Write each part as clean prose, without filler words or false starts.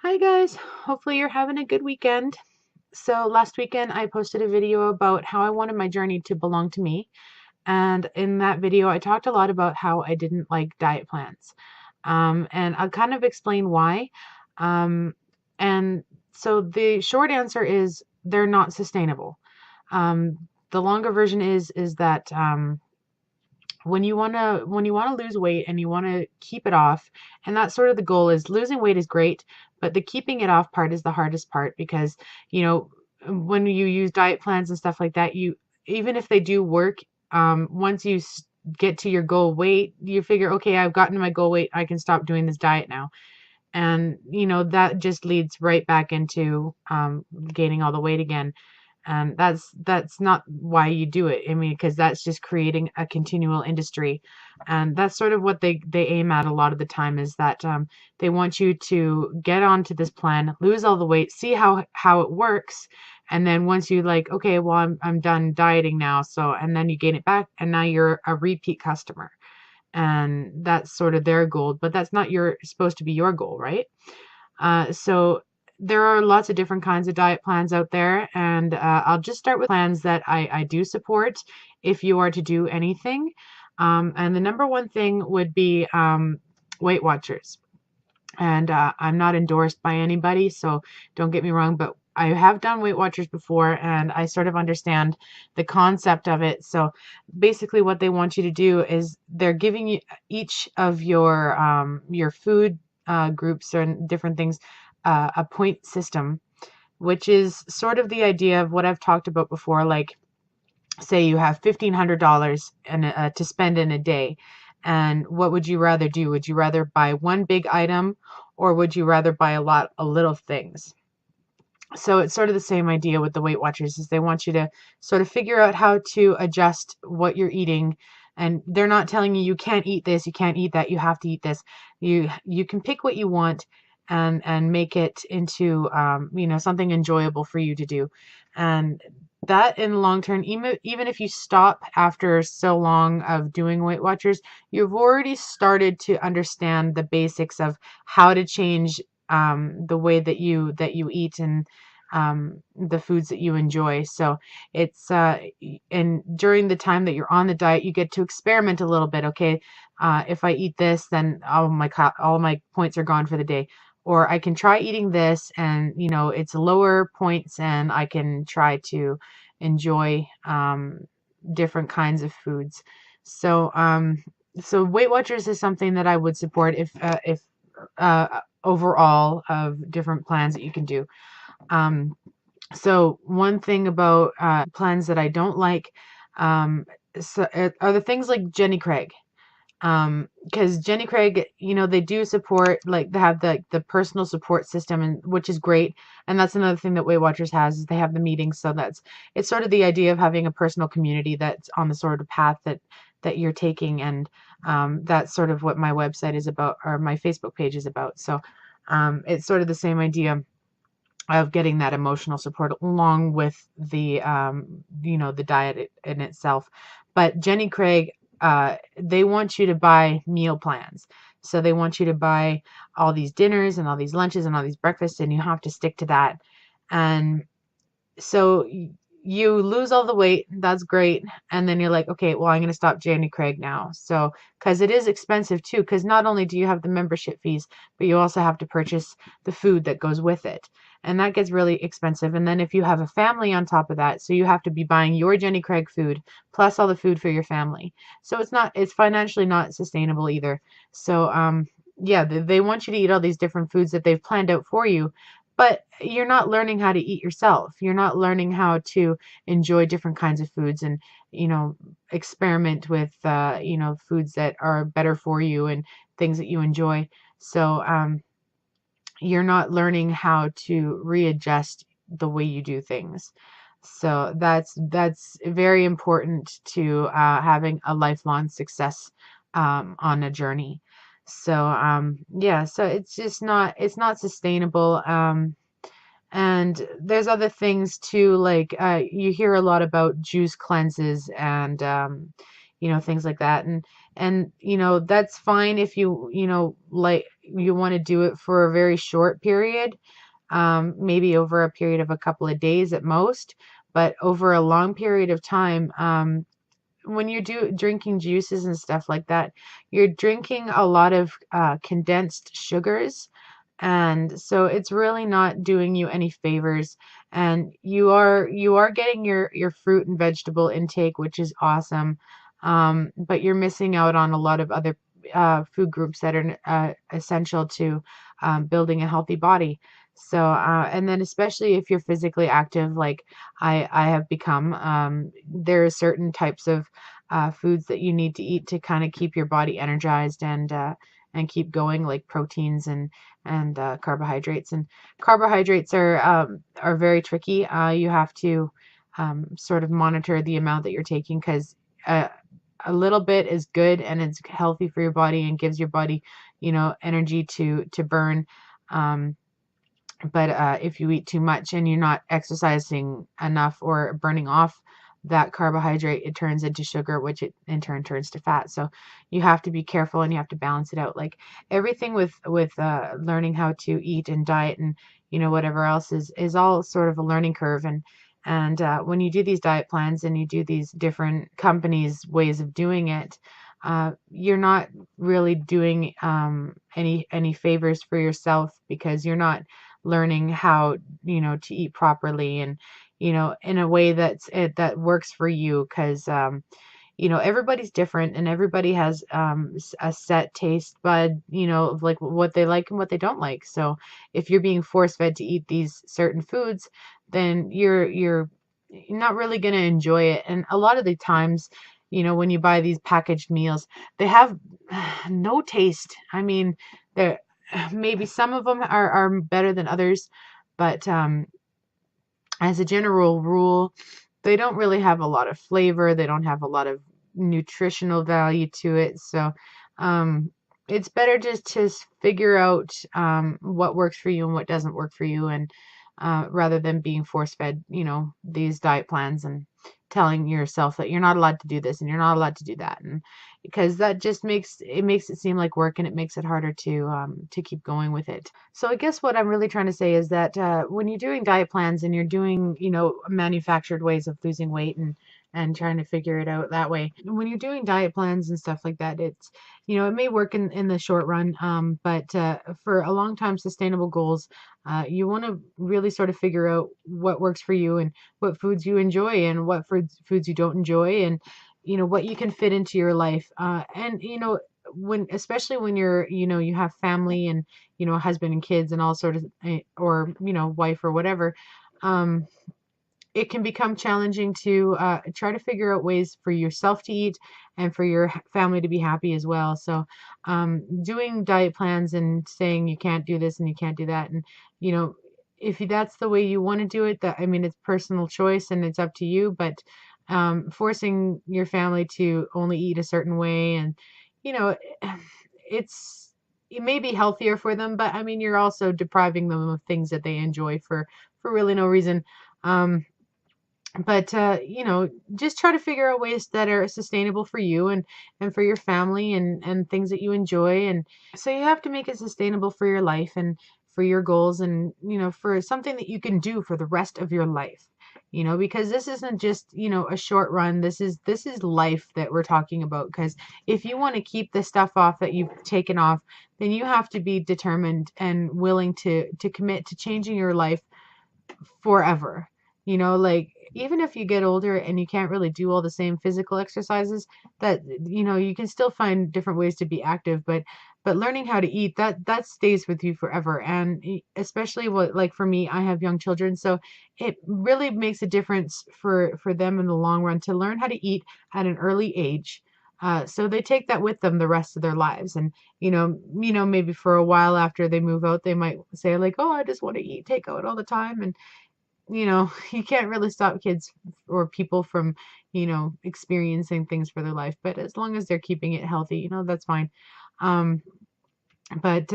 Hi guys, hopefully you're having a good weekend. So last weekend I posted a video about how I wanted my journey to belong to me. And in that video I talked a lot about how I didn't like diet plans. And I'll kind of explain why. Um, and so the short answer is they're not sustainable. The longer version is that when you want to lose weight and you want to keep it off, and that's sort of the goal. Is losing weight is great, but the keeping it off part is the hardest part, because you know when you use diet plans and stuff like that, you, even if they do work, once you get to your goal weight, you figure, okay, I've gotten to my goal weight, I can stop doing this diet now. And that just leads right back into gaining all the weight again. And that's not why you do it. I mean, because that's just creating a continual industry. And that's sort of what they aim at a lot of the time, is that they want you to get onto this plan, lose all the weight, see how it works. And then once you like, okay, well, I'm done dieting now. So, and then you gain it back and now you're a repeat customer. And that's sort of their goal, but that's not your supposed to be your goal, right? So there are lots of different kinds of diet plans out there, and I'll just start with plans that I do support if you are to do anything. And the number one thing would be Weight Watchers. And I'm not endorsed by anybody, so don't get me wrong, but I have done Weight Watchers before, and I sort of understand the concept of it. So basically, what they want you to do is they're giving you each of your food groups and different things a point system, which is sort of the idea of what I've talked about before. Like, say you have $1,500 to spend in a day. And what would you rather do? Would you rather buy one big item, or would you rather buy a lot of little things? So it's sort of the same idea with the Weight Watchers, is they want you to sort of figure out how to adjust what you're eating. And they're not telling you can't eat this, you can't eat that, you have to eat this. You can pick what you want and make it into something enjoyable for you to do. And that in the long term, even if you stop after so long of doing Weight Watchers, you've already started to understand the basics of how to change the way that you eat, and the foods that you enjoy. So it's and during the time that you're on the diet, you get to experiment a little bit. Okay, if I eat this, then all my points are gone for the day. Or I can try eating this, and it's lower points, and I can try to enjoy different kinds of foods. So so Weight Watchers is something that I would support if overall of different plans that you can do. Um, so one thing about plans that I don't like, are the things like Jenny Craig. Because Jenny Craig, they do support, like they have the personal support system, and which is great. And that's another thing that Weight Watchers has, is they have the meetings. So it's sort of the idea of having a personal community that's on the sort of path that you're taking. And that's sort of what my website is about, or my Facebook page is about. So it's sort of the same idea of getting that emotional support along with the diet in itself. But Jenny Craig, they want you to buy meal plans. So they want you to buy all these dinners and all these lunches and all these breakfasts, and you have to stick to that. And so you lose all the weight, that's great. And then you're like, okay, well, I'm going to stop Jenny Craig now. So, because it is expensive too, because not only do you have the membership fees, but you also have to purchase the food that goes with it. And that gets really expensive. And then if you have a family on top of that, so you have to be buying your Jenny Craig food plus all the food for your family. So it's financially not sustainable either. So, yeah, they want you to eat all these different foods that they've planned out for you, but you're not learning how to eat yourself. You're not learning how to enjoy different kinds of foods, and experiment with foods that are better for you and things that you enjoy. So you're not learning how to readjust the way you do things. So that's very important to having a lifelong success on a journey. So yeah, so it's not sustainable. And there's other things too, like you hear a lot about juice cleanses and things like that. And that's fine if you like you want to do it for a very short period, maybe over a period of a couple of days at most, but over a long period of time, when you're drinking juices and stuff like that, you're drinking a lot of condensed sugars, and so it's really not doing you any favors. And you are getting your fruit and vegetable intake, which is awesome, but you're missing out on a lot of other food groups that are essential to building a healthy body. So, and then especially if you're physically active, like I have become, there are certain types of foods that you need to eat to kind of keep your body energized and keep going, like proteins and carbohydrates. And carbohydrates are very tricky. You have to sort of monitor the amount that you're taking, because a little bit is good and it's healthy for your body and gives your body, energy to burn. Um, but if you eat too much and you're not exercising enough or burning off that carbohydrate, it turns into sugar, which it in turn turns to fat. So you have to be careful and you have to balance it out. Like everything with learning how to eat and diet and whatever else is all sort of a learning curve. And when you do these diet plans and you do these different companies' ways of doing it, you're not really doing any favors for yourself, because you're not learning how to eat properly and in a way that works for you, because everybody's different and everybody has a set taste bud, of like what they like and what they don't like. So if you're being force fed to eat these certain foods, then you're not really going to enjoy it. And a lot of the times, when you buy these packaged meals, they have no taste. I mean, they're maybe some of them are better than others, but as a general rule, they don't really have a lot of flavor. They don't have a lot of nutritional value to it. So it's better just to figure out what works for you and what doesn't work for you, and rather than being force fed, these diet plans and telling yourself that you're not allowed to do this and you're not allowed to do that, and because that just makes it seem like work, and it makes it harder to keep going with it. So I guess what I'm really trying to say is that when you're doing diet plans and you're doing manufactured ways of losing weight and trying to figure it out that way, when you're doing diet plans and stuff like that, it's it may work in the short run, but for a long time sustainable goals, you want to really sort of figure out what works for you and what foods you enjoy and what foods you don't enjoy, and what you can fit into your life, and when, especially when you have family and a husband and kids and all sort of, or wife or whatever, um it can become challenging to try to figure out ways for yourself to eat and for your family to be happy as well. So doing diet plans and saying you can't do this and you can't do that, and you know if that's the way you want to do it, that, I mean, it's personal choice and it's up to you, but forcing your family to only eat a certain way, and you know it's it may be healthier for them, but I mean, you're also depriving them of things that they enjoy for really no reason. um but just try to figure out ways that are sustainable for you and for your family, and things that you enjoy. And so you have to make it sustainable for your life and for your goals, and for something that you can do for the rest of your life, because this isn't just a short run. This is life that we're talking about, because if you want to keep the stuff off that you've taken off, then you have to be determined and willing to commit to changing your life forever. Like, even if you get older and you can't really do all the same physical exercises, that you can still find different ways to be active, but learning how to eat, that stays with you forever. And especially, what, like for me, I have young children, so it really makes a difference for them in the long run to learn how to eat at an early age. So they take that with them the rest of their lives, and maybe for a while after they move out, they might say like, "Oh, I just want to eat takeout all the time," and you can't really stop kids or people from, experiencing things for their life. But as long as they're keeping it healthy, that's fine. Um, but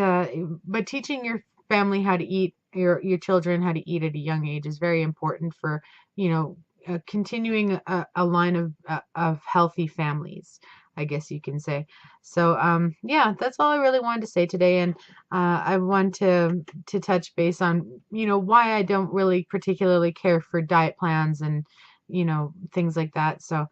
teaching your family how to eat, your children how to eat at a young age is very important for, continuing a line of healthy families. I guess you can say. So yeah, that's all I really wanted to say today. And I want to touch base on, why I don't really particularly care for diet plans and, things like that. So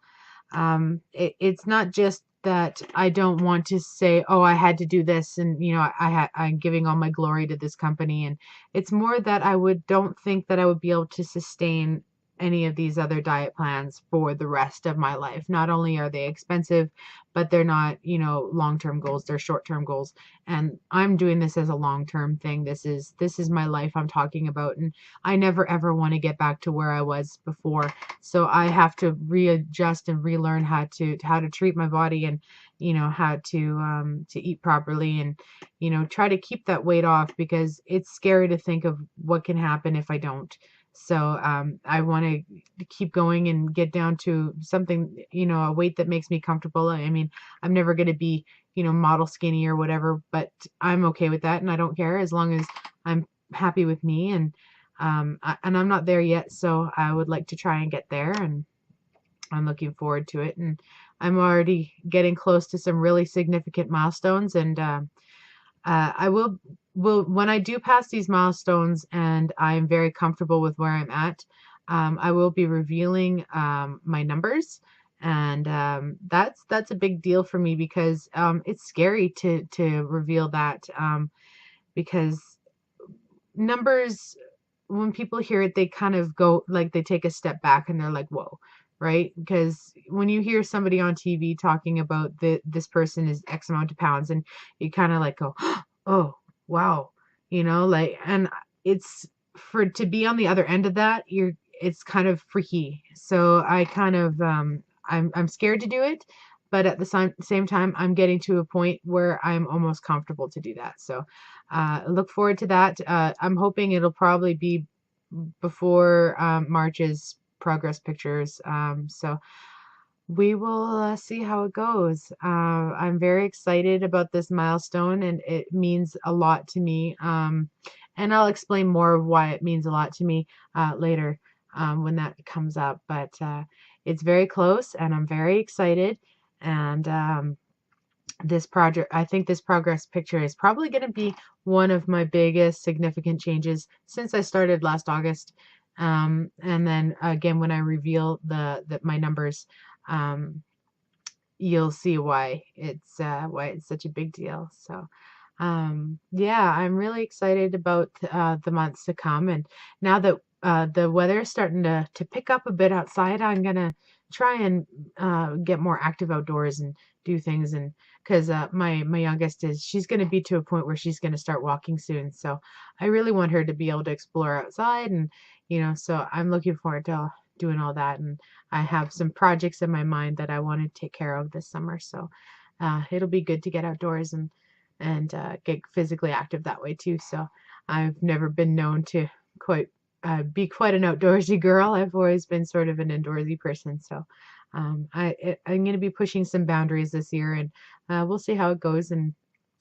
it's not just that I don't want to say, oh, I had to do this, and I'm giving all my glory to this company, and it's more that don't think that I would be able to sustain any of these other diet plans for the rest of my life. Not only are they expensive, but they're not, long-term goals, they're short-term goals. And I'm doing this as a long-term thing. This is my life I'm talking about, and I never ever want to get back to where I was before. So I have to readjust and relearn how to treat my body, and how to eat properly, and try to keep that weight off, because it's scary to think of what can happen if I don't. So I want to keep going and get down to something, a weight that makes me comfortable. I mean, I'm never going to be, model skinny or whatever, but I'm okay with that, and I don't care as long as I'm happy with me. And and I'm not there yet, so I would like to try and get there, and I'm looking forward to it. And I'm already getting close to some really significant milestones, and I will when I do pass these milestones and I'm very comfortable with where I'm at, I will be revealing my numbers, and that's a big deal for me, because it's scary to reveal that, because numbers, when people hear it, they kind of go, like, they take a step back and they're like, whoa, right? Because when you hear somebody on TV talking about this person is X amount of pounds, and you kind of like go, oh, wow, like, and it's, for to be on the other end of that, it's kind of freaky. So I kind of, I'm scared to do it, but at the same time, I'm getting to a point where I'm almost comfortable to do that. So look forward to that. I'm hoping it'll probably be before March's progress pictures. So we will see how it goes. I'm very excited about this milestone, and it means a lot to me. And I'll explain more of why it means a lot to me later, when that comes up. But it's very close, and I'm very excited. And this project, I think this progress picture is probably going to be one of my biggest significant changes since I started last August. And then again, when I reveal my numbers, you'll see why it's such a big deal. So yeah, I'm really excited about the months to come. And now that the weather is starting to pick up a bit outside, I'm gonna try and get more active outdoors and do things. And because my youngest she's gonna be to a point where she's gonna start walking soon, so I really want her to be able to explore outside. And so I'm looking forward to doing all that. And I have some projects in my mind that I want to take care of this summer. So it'll be good to get outdoors and get physically active that way too. So I've never been known to quite be quite an outdoorsy girl. I've always been sort of an indoorsy person. So I'm going to be pushing some boundaries this year, and we'll see how it goes. And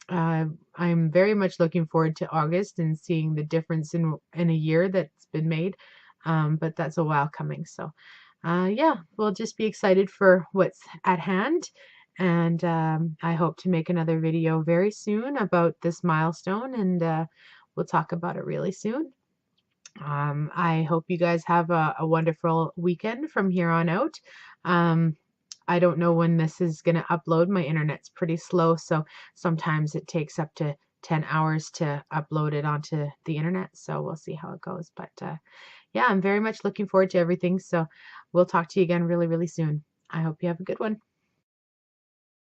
I'm very much looking forward to August and seeing the difference in a year that's been made. But that's a while coming. So yeah, we'll just be excited for what's at hand. And I hope to make another video very soon about this milestone, and we'll talk about it really soon. I hope you guys have a wonderful weekend from here on out. I don't know when this is going to upload. My internet's pretty slow, so sometimes it takes up to 10 hours to upload it onto the internet. So we'll see how it goes. But yeah, I'm very much looking forward to everything. So we'll talk to you again really, really soon. I hope you have a good one.